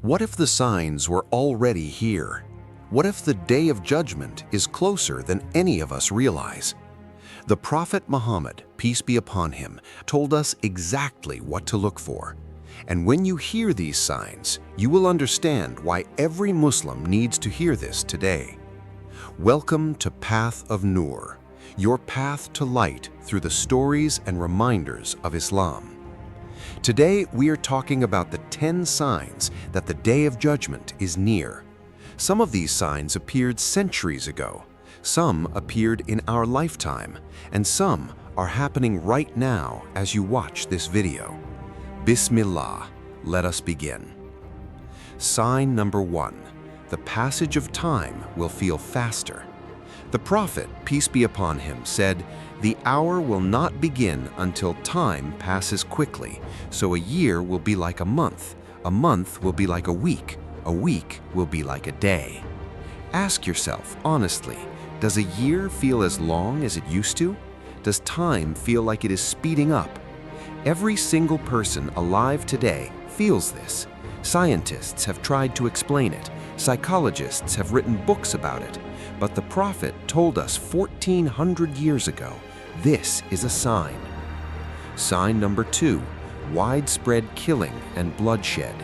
What if the signs were already here? What if the day of judgment is closer than any of us realize? The Prophet Muhammad, peace be upon him, told us exactly what to look for. And when you hear these signs, you will understand why every Muslim needs to hear this today. Welcome to PathOfNoor, your path to light through the stories and reminders of Islam. Today, we are talking about the 10 signs that the Day of Judgment is near. Some of these signs appeared centuries ago, some appeared in our lifetime, and some are happening right now as you watch this video. Bismillah, let us begin. Sign number 1. The passage of time will feel faster. The Prophet, peace be upon him, said, "The hour will not begin until time passes quickly, so a year will be like a month will be like a week will be like a day." Ask yourself honestly, does a year feel as long as it used to? Does time feel like it is speeding up? Every single person alive today feels this. Scientists have tried to explain it. Psychologists have written books about it. But the Prophet told us 1400 years ago, this is a sign. Sign number 2, widespread killing and bloodshed.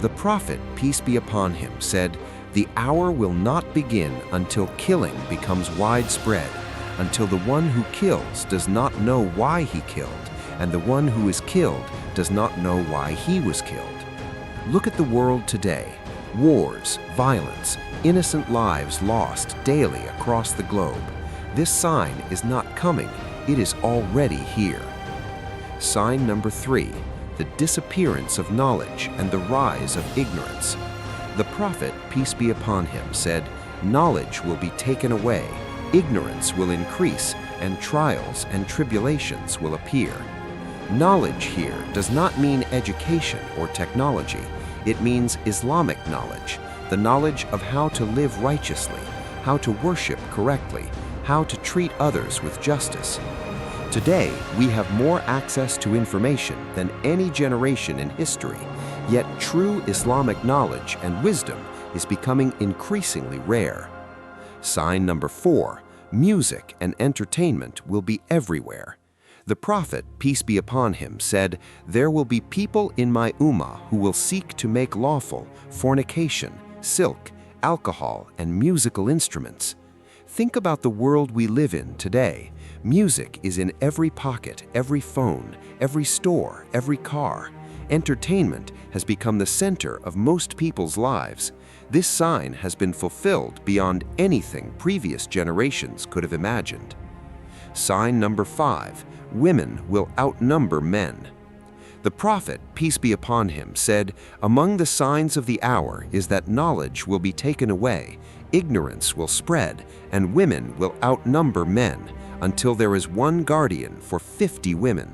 The Prophet, peace be upon him, said, "The hour will not begin until killing becomes widespread, until the one who kills does not know why he killed, and the one who is killed does not know why he was killed." Look at the world today. Wars, violence, innocent lives lost daily across the globe. This sign is not coming, it is already here. Sign number 3, the disappearance of knowledge and the rise of ignorance. The Prophet, peace be upon him, said, "Knowledge will be taken away, ignorance will increase, and trials and tribulations will appear." Knowledge here does not mean education or technology. It means Islamic knowledge, the knowledge of how to live righteously, how to worship correctly, how to treat others with justice. Today, we have more access to information than any generation in history, yet true Islamic knowledge and wisdom is becoming increasingly rare. Sign number 4, music and entertainment will be everywhere. The Prophet, peace be upon him, said, "There will be people in my ummah who will seek to make lawful fornication, silk, alcohol, and musical instruments." Think about the world we live in today. Music is in every pocket, every phone, every store, every car. Entertainment has become the center of most people's lives. This sign has been fulfilled beyond anything previous generations could have imagined. Sign number 5, women will outnumber men. The Prophet, peace be upon him, said, "Among the signs of the hour is that knowledge will be taken away, ignorance will spread, and women will outnumber men, until there is one guardian for 50 women."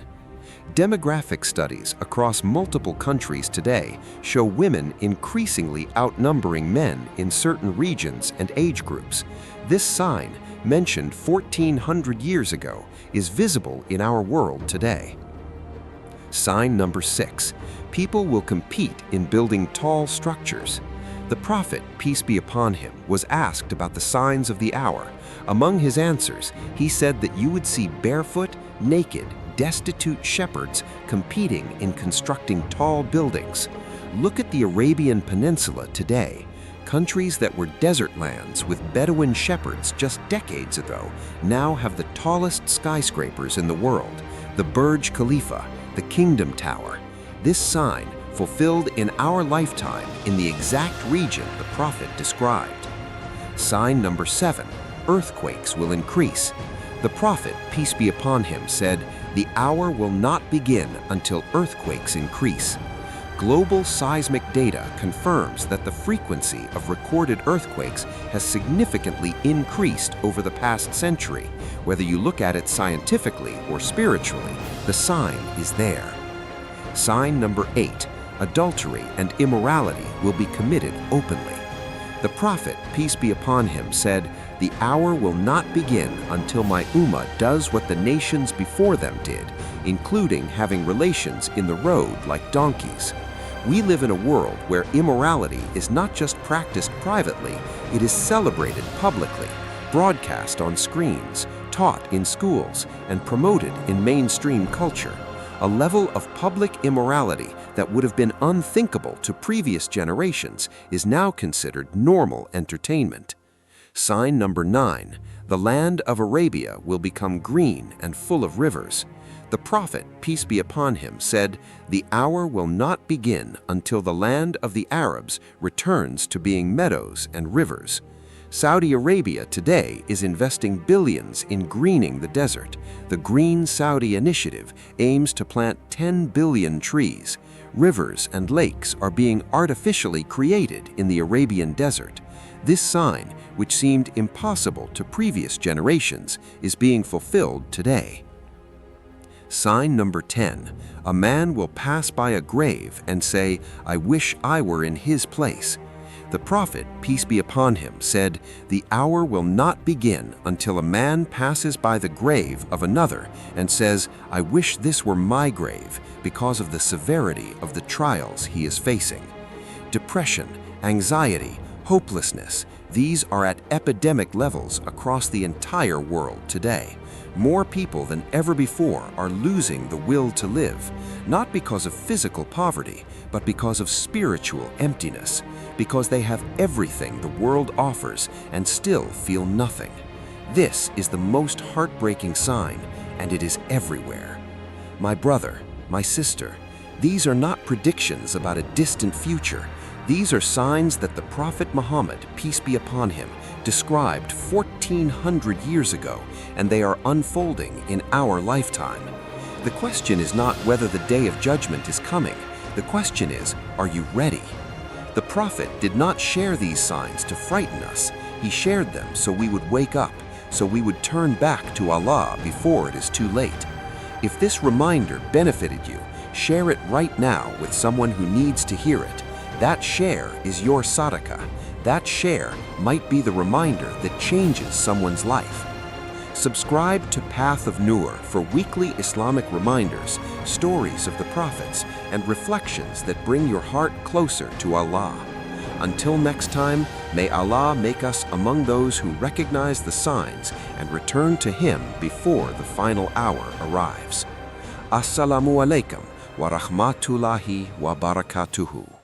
Demographic studies across multiple countries today show women increasingly outnumbering men in certain regions and age groups. This sign, mentioned 1400 years ago, is visible in our world today. Sign number 6, people will compete in building tall structures. The Prophet, peace be upon him, was asked about the signs of the hour. Among his answers, he said that you would see barefoot, naked, destitute shepherds competing in constructing tall buildings. Look at the Arabian Peninsula today. Countries that were desert lands with Bedouin shepherds just decades ago now have the tallest skyscrapers in the world, the Burj Khalifa, the Kingdom Tower. This sign fulfilled in our lifetime in the exact region the Prophet described. Sign number 7, earthquakes will increase. The Prophet, peace be upon him, said, "The hour will not begin until earthquakes increase." Global seismic data confirms that the frequency of recorded earthquakes has significantly increased over the past century. Whether you look at it scientifically or spiritually, the sign is there. Sign number 8, adultery and immorality will be committed openly. The Prophet, peace be upon him, said, "The hour will not begin until my ummah does what the nations before them did, including having relations in the road like donkeys." We live in a world where immorality is not just practiced privately, it is celebrated publicly, broadcast on screens, taught in schools, and promoted in mainstream culture. A level of public immorality that would have been unthinkable to previous generations is now considered normal entertainment. Sign number 9. The land of Arabia will become green and full of rivers. The prophet, peace be upon him, said, "The hour will not begin until the land of the Arabs returns to being meadows and rivers." Saudi Arabia today is investing billions in greening the desert. The Green Saudi Initiative aims to plant 10 billion trees. Rivers and lakes are being artificially created in the Arabian desert. This sign, which seemed impossible to previous generations, is being fulfilled today. Sign number 10. A man will pass by a grave and say, "I wish I were in his place." The prophet, peace be upon him, said, "The hour will not begin until a man passes by the grave of another and says, 'I wish this were my grave,' because of the severity of the trials he is facing." Depression, anxiety, hopelessness, these are at epidemic levels across the entire world today. More people than ever before are losing the will to live, not because of physical poverty, but because of spiritual emptiness, because they have everything the world offers and still feel nothing. This is the most heartbreaking sign, and it is everywhere. My brother, my sister, these are not predictions about a distant future. These are signs that the Prophet Muhammad, peace be upon him, described 1400 years ago, and they are unfolding in our lifetime. The question is not whether the day of judgment is coming. The question is, are you ready? The Prophet did not share these signs to frighten us. He shared them so we would wake up, so we would turn back to Allah before it is too late. If this reminder benefited you, share it right now with someone who needs to hear it. That share is your sadaqah. That share might be the reminder that changes someone's life. Subscribe to PathOfNoor for weekly Islamic reminders, stories of the prophets, and reflections that bring your heart closer to Allah. Until next time, may Allah make us among those who recognize the signs and return to Him before the final hour arrives. Assalamu alaikum wa rahmatullahi wa barakatuhu.